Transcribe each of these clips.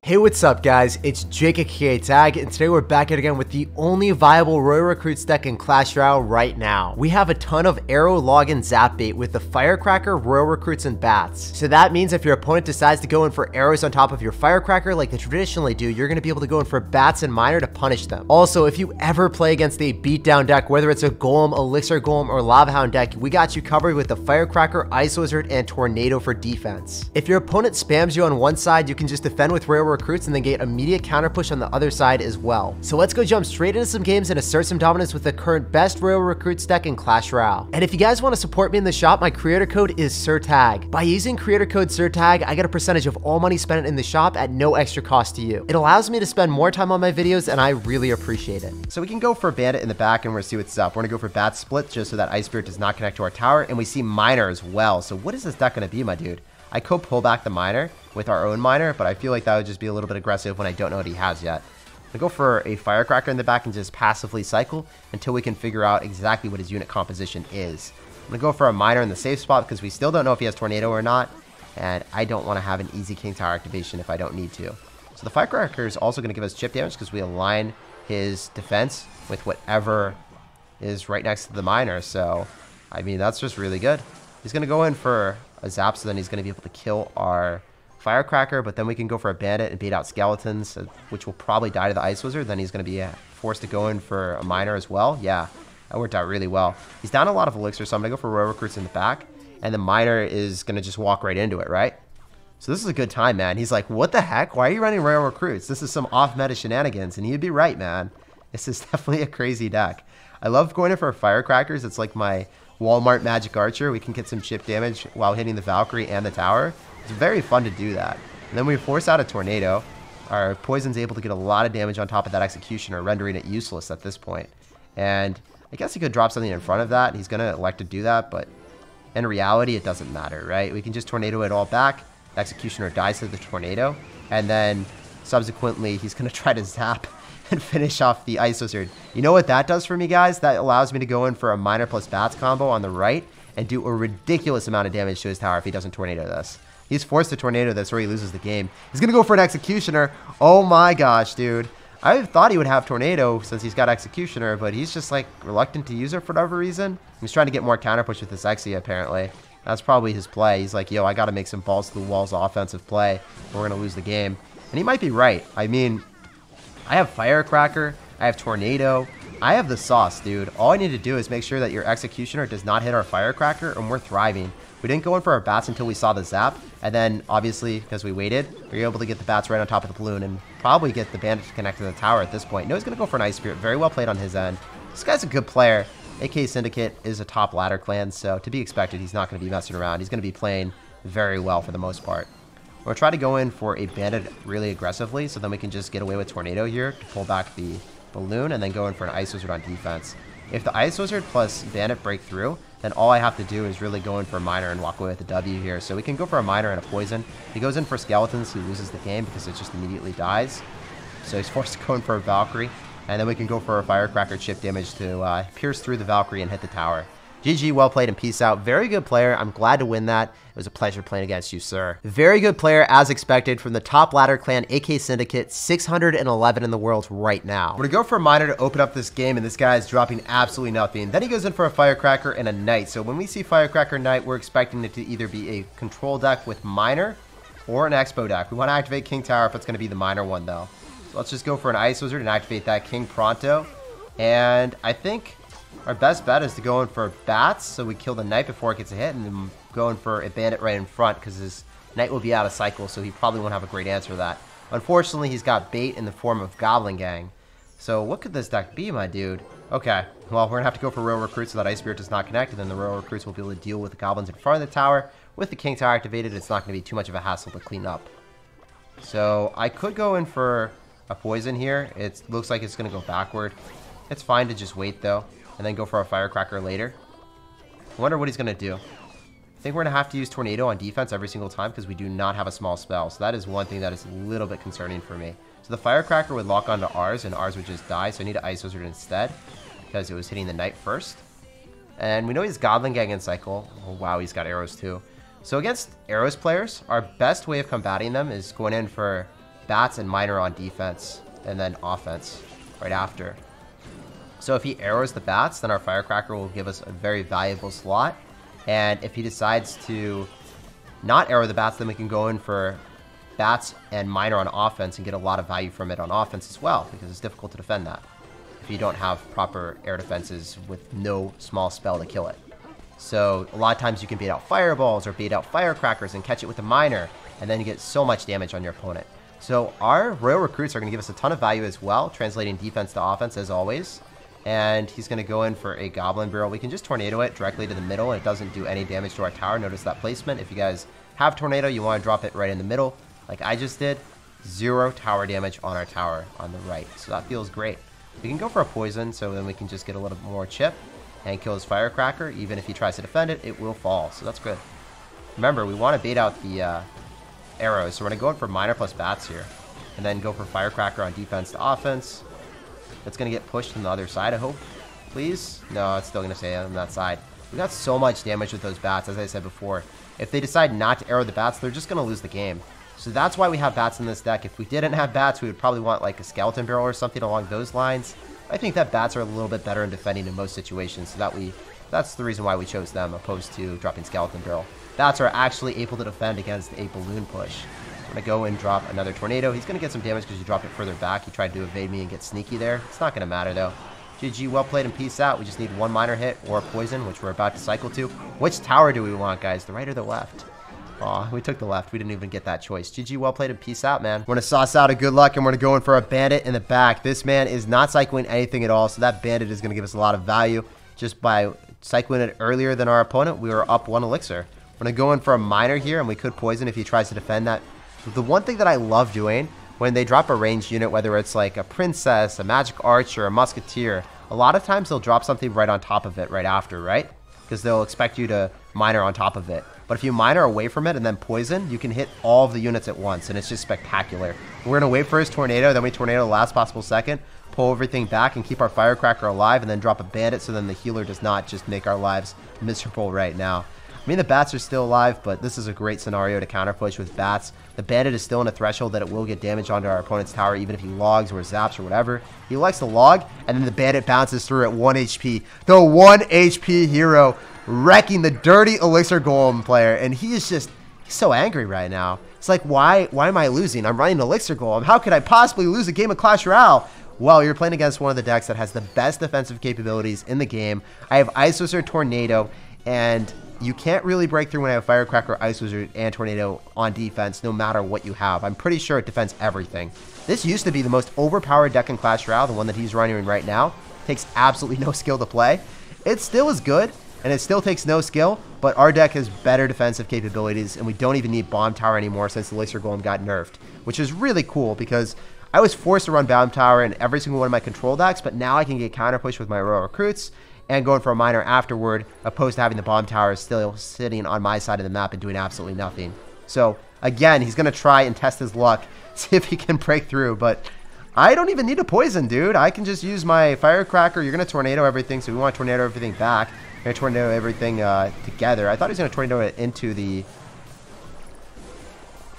Hey, what's up guys, it's SirTagCR, and today we're back at again with the only viable Royal Recruits deck in Clash Royale right now. We have a ton of arrow, log, and zap bait with the firecracker, Royal Recruits, and bats. So that means if your opponent decides to go in for arrows on top of your firecracker like they traditionally do, you're going to be able to go in for bats and miner to punish them. Also, if you ever play against a beatdown deck, whether it's a golem, elixir golem, or lava hound deck, we got you covered with the firecracker, ice wizard, and tornado for defense. If your opponent spams you on one side, you can just defend with Royal Recruits and then get immediate counter push on the other side as well. So let's go jump straight into some games and assert some dominance with the current best Royal Recruits deck in Clash Royale. And if you guys want to support me in the shop, my creator code is SirTag. By using creator code SirTag, I get a percentage of all money spent in the shop at no extra cost to you. It allows me to spend more time on my videos and I really appreciate it. So we can go for bandit in the back and we're gonna see what's up. We're gonna go for bat split just so that ice spirit does not connect to our tower, and we see miner as well. So what is this deck gonna be, my dude? I could pull back the miner with our own miner, but I feel like that would just be a little bit aggressive when I don't know what he has yet. I go for a firecracker in the back and just passively cycle until we can figure out exactly what his unit composition is. I'm going to go for a miner in the safe spot because we still don't know if he has tornado or not, and I don't want to have an easy king tower activation if I don't need to. So the firecracker is also going to give us chip damage because we align his defense with whatever is right next to the miner. So, I mean, that's just really good. He's going to go in for a zap, so then he's going to be able to kill our firecracker, but then we can go for a bandit and bait out skeletons, which will probably die to the ice wizard. Then he's going to be forced to go in for a miner as well. Yeah, that worked out really well. He's down a lot of elixir, so I'm going to go for Royal Recruits in the back, and the miner is going to just walk right into it, right? So this is a good time, man. He's like, what the heck? Why are you running Royal Recruits? This is some off-meta shenanigans, and he'd be right, man. This is definitely a crazy deck. I love going in for firecrackers. It's like my Walmart Magic Archer. We can get some chip damage while hitting the Valkyrie and the tower. It's very fun to do that. And then we force out a tornado. Our poison's able to get a lot of damage on top of that executioner, rendering it useless at this point. And I guess he could drop something in front of that. He's going to elect to do that, but in reality, it doesn't matter, right? We can just tornado it all back. The executioner dies to the tornado, and then subsequently, he's going to try to zap and finish off the ice wizard. You know what that does for me, guys? That allows me to go in for a miner plus bats combo on the right and do a ridiculous amount of damage to his tower if he doesn't tornado this. He's forced to tornado this or he loses the game. He's going to go for an executioner. Oh my gosh, dude. I thought he would have tornado since he's got executioner, but he's just like reluctant to use it for whatever reason. He's trying to get more counter push with this Exia apparently. That's probably his play. He's like, yo, I got to make some balls to the walls offensive play, or we're going to lose the game. And he might be right. I mean, I have firecracker, I have tornado, I have the sauce, dude. All I need to do is make sure that your executioner does not hit our firecracker and we're thriving. We didn't go in for our bats until we saw the zap, and then obviously because we waited, we were able to get the bats right on top of the balloon and probably get the bandit to connect to the tower at this point. No, he's going to go for an ice spirit. Very well played on his end. This guy's a good player. AK Syndicate is a top ladder clan, so to be expected, he's not going to be messing around. He's going to be playing very well for the most part. We'll try to go in for a bandit really aggressively, so then we can just get away with tornado here to pull back the balloon and then go in for an ice wizard on defense. If the ice wizard plus bandit break through, then all I have to do is really go in for a miner and walk away with the W here. So we can go for a miner and a poison. If he goes in for skeletons, he loses the game because it just immediately dies. So he's forced to go in for a Valkyrie, and then we can go for a firecracker chip damage to pierce through the Valkyrie and hit the tower. GG, well played, and peace out. Very good player. I'm glad to win that. It was a pleasure playing against you, sir. Very good player, as expected, from the top ladder clan, AK Syndicate, 611 in the world right now. We're going to go for a miner to open up this game, and this guy is dropping absolutely nothing. Then he goes in for a firecracker and a knight. So when we see firecracker knight, we're expecting it to either be a control deck with miner or an expo deck. We want to activate king tower if it's going to be the miner one, though. So let's just go for an ice wizard and activate that king pronto. And I think our best bet is to go in for bats, so we kill the knight before it gets a hit, and then go in for a bandit right in front, because his knight will be out of cycle, so he probably won't have a great answer to that. Unfortunately, he's got bait in the form of Goblin Gang. So what could this deck be, my dude? Okay, well, we're going to have to go for Royal Recruits so that Ice Spirit does not connect, and then the Royal Recruits will be able to deal with the goblins in front of the tower. With the King Tower activated, it's not going to be too much of a hassle to clean up. So I could go in for a poison here. It looks like it's going to go backward. It's fine to just wait, though, and then go for a firecracker later. I wonder what he's going to do. I think we're going to have to use tornado on defense every single time because we do not have a small spell. So that is one thing that is a little bit concerning for me. So the firecracker would lock onto ours, and ours would just die. So I need an ice wizard instead because it was hitting the knight first. And we know he's Goblin Gang in cycle. Oh, wow, he's got arrows too. So against arrows players, our best way of combating them is going in for bats and miner on defense, and then offense right after. So if he arrows the bats, then our firecracker will give us a very valuable slot. And if he decides to not arrow the bats, then we can go in for bats and miner on offense and get a lot of value from it on offense as well, because it's difficult to defend that if you don't have proper air defenses with no small spell to kill it. So a lot of times you can bait out fireballs or bait out firecrackers and catch it with a miner, and then you get so much damage on your opponent. So our Royal Recruits are going to give us a ton of value as well, translating defense to offense as always. And he's going to go in for a Goblin Barrel. We can just Tornado it directly to the middle, and it doesn't do any damage to our tower. Notice that placement. If you guys have Tornado, you want to drop it right in the middle, like I just did. 0 tower damage on our tower on the right. So that feels great. We can go for a Poison, so then we can just get a little bit more chip and kill his Firecracker. Even if he tries to defend it, it will fall. So that's good. Remember, we want to bait out the arrows. So we're going to go in for Miner plus Bats here. And then go for Firecracker on defense to offense. It's going to get pushed from the other side, I hope. Please? No, it's still going to stay on that side. We got so much damage with those bats, as I said before. If they decide not to arrow the bats, they're just going to lose the game. So that's why we have bats in this deck. If we didn't have bats, we would probably want like a skeleton barrel or something along those lines. I think that bats are a little bit better in defending in most situations, so that's the reason why we chose them opposed to dropping skeleton barrel. Bats are actually able to defend against a balloon push. I'm going to go and drop another Tornado. He's going to get some damage because you dropped it further back. He tried to evade me and get sneaky there. It's not going to matter, though. GG, well played, and peace out. We just need one miner hit or a poison, which we're about to cycle to. Which tower do we want, guys? The right or the left? Aw, we took the left. We didn't even get that choice. GG, well played, and peace out, man. We're going to sauce out a good luck, and we're going to go in for a bandit in the back. This man is not cycling anything at all, so that bandit is going to give us a lot of value. Just by cycling it earlier than our opponent, we were up 1 elixir. We're going to go in for a miner here, and we could poison if he tries to defend that. The one thing that I love doing when they drop a ranged unit, whether it's like a princess, a magic archer, a musketeer, a lot of times they'll drop something right on top of it right after, right? Because they'll expect you to miner on top of it. But if you miner away from it and then poison, you can hit all of the units at once, and it's just spectacular. We're going to wait for his Tornado, then we Tornado the last possible second, pull everything back and keep our Firecracker alive, and then drop a bandit so then the healer does not just make our lives miserable right now. I mean, the bats are still alive, but this is a great scenario to counter push with bats. The bandit is still in a threshold that it will get damage onto our opponent's tower, even if he logs or zaps or whatever. He likes to log, and then the bandit bounces through at 1 HP. The 1 HP hero wrecking the dirty Elixir Golem player, and he is just he's so angry right now. It's like, why am I losing? I'm running Elixir Golem. How could I possibly lose a game of Clash Royale? Well, you're playing against one of the decks that has the best defensive capabilities in the game. I have Ice Wizard, Tornado, and you can't really break through when I have Firecracker, Ice Wizard, and Tornado on defense, no matter what you have. I'm pretty sure it defends everything. This used to be the most overpowered deck in Clash Royale, the one that he's running right now. Takes absolutely no skill to play. It still is good, and it still takes no skill, but our deck has better defensive capabilities, and we don't even need Bomb Tower anymore since the Elixir Golem got nerfed, which is really cool because I was forced to run Bomb Tower in every single one of my control decks, but now I can get counter push with my Royal Recruits and going for a miner afterward, opposed to having the Bomb Tower still sitting on my side of the map and doing absolutely nothing. So, again, he's going to try and test his luck, see if he can break through, but I don't even need a poison, dude. I can just use my Firecracker. You're going to Tornado everything, so we want to Tornado everything back. We're going to Tornado everything together. I thought he was going to Tornado it into the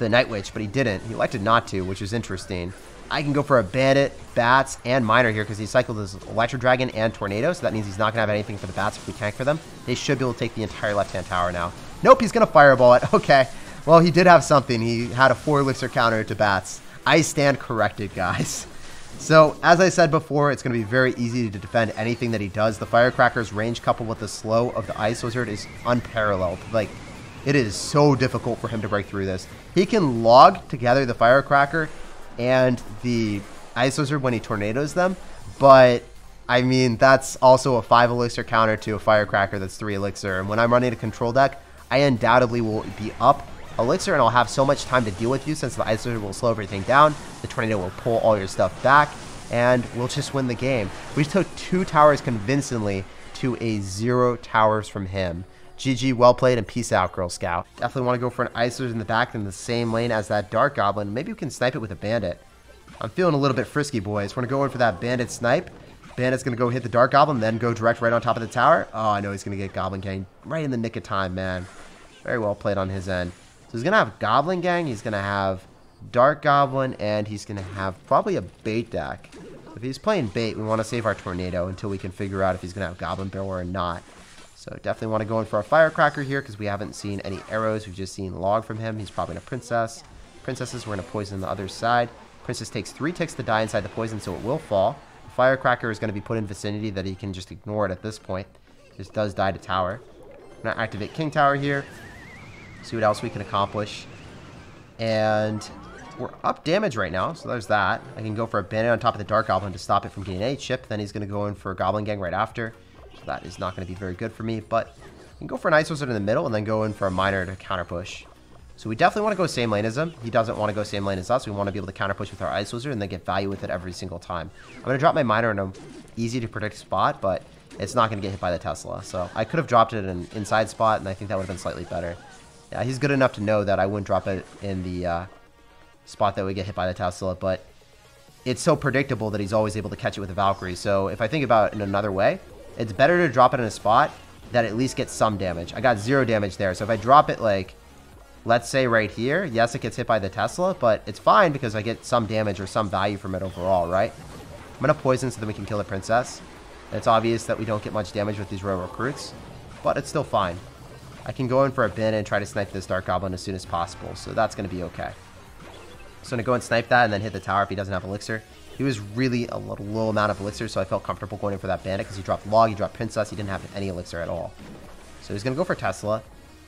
Night Witch, but he didn't. He elected not to, which is interesting. I can go for a bandit, bats, and miner here because he cycled his Electro Dragon and Tornado, so that means he's not going to have anything for the bats if we tank for them. They should be able to take the entire left-hand tower now. Nope, he's going to Fireball it. Okay, well, he did have something. He had a 4 elixir counter to bats. I stand corrected, guys. So, as I said before, it's going to be very easy to defend anything that he does. The Firecracker's range coupled with the slow of the Ice Wizard is unparalleled. Like, it is so difficult for him to break through this. He can log together the Firecracker and the Ice Wizard when he Tornadoes them, but I mean, that's also a 5 elixir counter to a Firecracker that's 3 elixir, and when I'm running a control deck, I undoubtedly will be up elixir, and I'll have so much time to deal with you since the Ice Wizard will slow everything down, the Tornado will pull all your stuff back, and we'll just win the game. We took 2 towers convincingly to a 0 towers from him. GG, well played, and peace out, Girl Scout. Definitely want to go for an Ice Wizard in the back in the same lane as that Dark Goblin. Maybe we can snipe it with a Bandit. I'm feeling a little bit frisky, boys. We're going to go in for that Bandit snipe. Bandit's going to go hit the Dark Goblin, then go direct right on top of the tower. Oh, I know he's going to get Goblin Gang right in the nick of time, man. Very well played on his end. So he's going to have Goblin Gang. He's going to have Dark Goblin, and he's going to have probably a bait deck. If he's playing bait, we want to save our Tornado until we can figure out if he's going to have Goblin Barrel or not. So definitely want to go in for a Firecracker here because we haven't seen any arrows. We've just seen Log from him. He's probably a Princess. Princesses, we're going to poison the other side. Princess takes 3 ticks to die inside the poison, so it will fall. The Firecracker is going to be put in vicinity that he can just ignore it at this point. This does die to tower. I'm going to activate King Tower here. See what else we can accomplish. And we're up damage right now, so there's that. I can go for a bandit on top of the Dark Goblin to stop it from getting any chip. Then he's going to go in for a Goblin Gang right after. So that is not going to be very good for me, but I can go for an Ice Wizard in the middle and then go in for a Miner to counter push. So we definitely want to go same lane as him. He doesn't want to go same lane as us. We want to be able to counter push with our Ice Wizard and then get value with it every single time. I'm going to drop my Miner in an easy to predict spot, but it's not going to get hit by the Tesla. So I could have dropped it in an inside spot, and I think that would have been slightly better. Yeah, he's good enough to know that I wouldn't drop it in the spot that would get hit by the Tesla, but it's so predictable that he's always able to catch it with a Valkyrie. So if I think about it in another way, it's better to drop it in a spot that at least gets some damage. I got 0 damage there. So if I drop it like, let's say right here, yes, it gets hit by the Tesla, but it's fine because I get some damage or some value from it overall, right? I'm going to poison so that we can kill the Princess. And it's obvious that we don't get much damage with these Royal Recruits, but it's still fine. I can go in for a bin and try to snipe this Dark Goblin as soon as possible, so that's going to be okay. So I'm going to go and snipe that and then hit the tower if he doesn't have Elixir. He was really a little low amount of Elixir, so I felt comfortable going in for that bandit because he dropped Log, he dropped Princess, he didn't have any Elixir at all. So he's going to go for Tesla.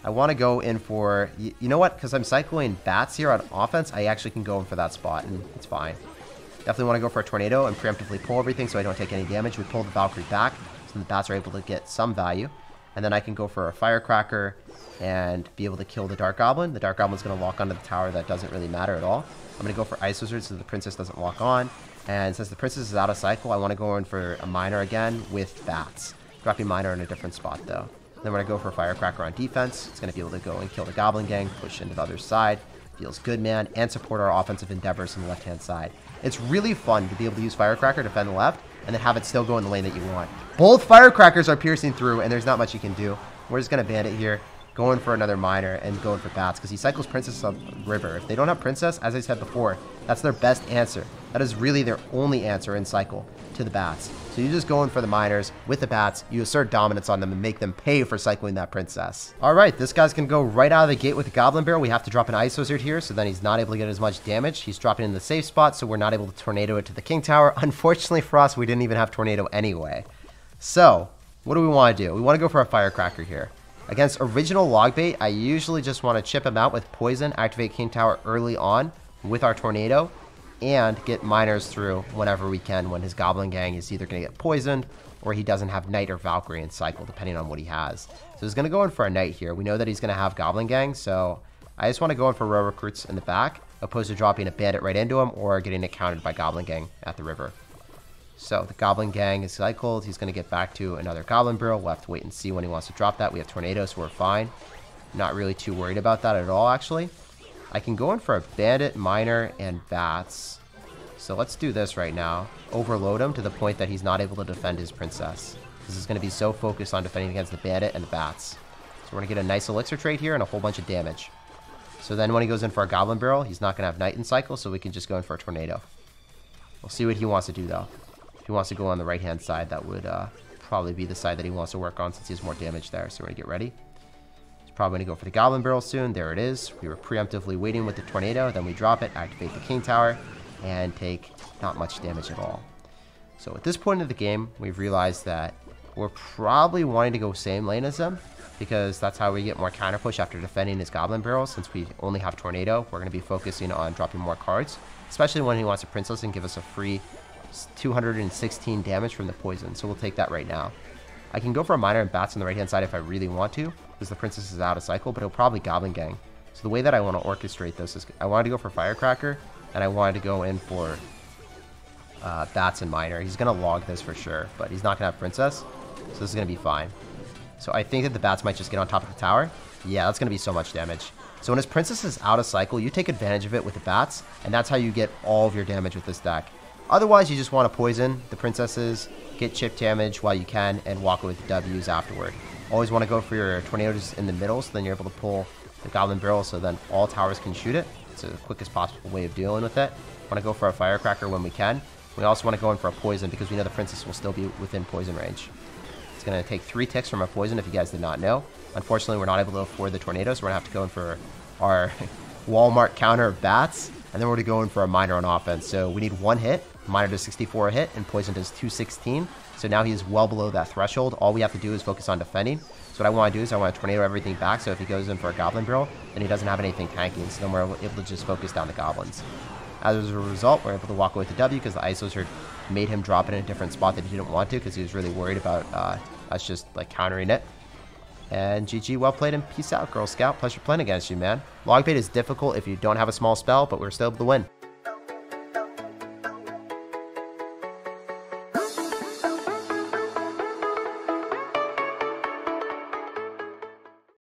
I want to go in for, you know what, because I'm cycling Bats here on offense, I actually can go in for that spot, and it's fine. Definitely want to go for a Tornado and preemptively pull everything so I don't take any damage. We pull the Valkyrie back, so the Bats are able to get some value. And then I can go for a Firecracker and be able to kill the Dark Goblin. The Dark Goblin's going to lock onto the tower. That doesn't really matter at all. I'm going to go for Ice Wizard so the Princess doesn't lock on. And since the Princess is out of cycle, I want to go in for a Miner again with Bats. Dropping Miner in a different spot, though. Then we're going to go for a Firecracker on defense. It's going to be able to go and kill the Goblin Gang, push into the other side. Feels good, man, and support our offensive endeavors on the left-hand side. It's really fun to be able to use Firecracker to defend the left, and then have it still go in the lane that you want. Both Firecrackers are piercing through, and there's not much you can do. We're just going to bandit here, going for another Miner, and going for Bats, because he cycles Princess up River. If they don't have Princess, as I said before, that's their best answer. That is really their only answer in cycle to the Bats. So you just go in for the Miners with the Bats, you assert dominance on them, and make them pay for cycling that Princess. Alright, this guy's going to go right out of the gate with the Goblin Barrel. We have to drop an Ice Wizard here, so then he's not able to get as much damage. He's dropping in the safe spot, so we're not able to Tornado it to the King Tower. Unfortunately for us, we didn't even have Tornado anyway. So, what do we want to do? We want to go for a Firecracker here. Against original Log Bait, I usually just want to chip him out with Poison, activate King Tower early on with our Tornado, and get Miners through whenever we can when his Goblin Gang is either going to get poisoned or he doesn't have Knight or Valkyrie in cycle, depending on what he has. So he's going to go in for a Knight here. We know that he's going to have Goblin Gang, so I just want to go in for Royal Recruits in the back, opposed to dropping a Bandit right into him or getting it countered by Goblin Gang at the river. So the Goblin Gang is cycled. He's going to get back to another Goblin Barrel. We'll have to wait and see when he wants to drop that. We have Tornado, so we're fine. Not really too worried about that at all, actually. I can go in for a Bandit, Miner, and Bats. So let's do this right now. Overload him to the point that he's not able to defend his Princess. This is going to be so focused on defending against the Bandit and the Bats. So we're going to get a nice Elixir trade here and a whole bunch of damage. So then when he goes in for a Goblin Barrel, he's not going to have Knight in cycle, so we can just go in for a Tornado. We'll see what he wants to do, though. If he wants to go on the right-hand side, that would probably be the side that he wants to work on since he has more damage there. So we're going to get ready. Probably going to go for the Goblin Barrel soon. There it is. We were preemptively waiting with the Tornado. Then we drop it, activate the King Tower, and take not much damage at all. So at this point of the game, we've realized that we're probably wanting to go same lane as them, because that's how we get more counter push after defending his Goblin Barrel. Since we only have Tornado, we're going to be focusing on dropping more cards, especially when he wants a Princess and give us a free 216 damage from the poison. So we'll take that right now. I can go for a Miner and Bats on the right-hand side if I really want to, because the Princess is out of cycle, but he'll probably Goblin Gang. So the way that I want to orchestrate this is I wanted to go for Firecracker, and I wanted to go in for Bats and Miner. He's going to log this for sure, but he's not going to have Princess, so this is going to be fine. So I think that the Bats might just get on top of the tower. Yeah, that's going to be so much damage. So when his Princess is out of cycle, you take advantage of it with the Bats, and that's how you get all of your damage with this deck. Otherwise, you just want to poison the Princesses, get chip damage while you can, and walk away with the W's afterward. Always want to go for your Tornadoes in the middle, so then you're able to pull the Goblin Barrel, so then all towers can shoot it. It's the quickest possible way of dealing with it. Want to go for a firecracker when we can. We also want to go in for a poison because we know the princess will still be within poison range. It's going to take 3 ticks from a poison if you guys did not know. Unfortunately, we're not able to afford the tornado, so we're going to have to go in for our Walmart counter of bats, and then we're going to go in for a miner on offense. So we need 1 hit. Miner does 64 a hit, and poison does 216. So now he is well below that threshold. All we have to do is focus on defending. So what I want to do is I want to tornado everything back, so if he goes in for a goblin barrel, then he doesn't have anything tanking, so then we're able to just focus down the goblins. As a result, we're able to walk away with the W because the ISOs made him drop it in a different spot that he didn't want to because he was really worried about us just like countering it. And GG, well played, and peace out, Girl Scout. Pleasure playing against you, man. Log bait is difficult if you don't have a small spell, but we're still able to win.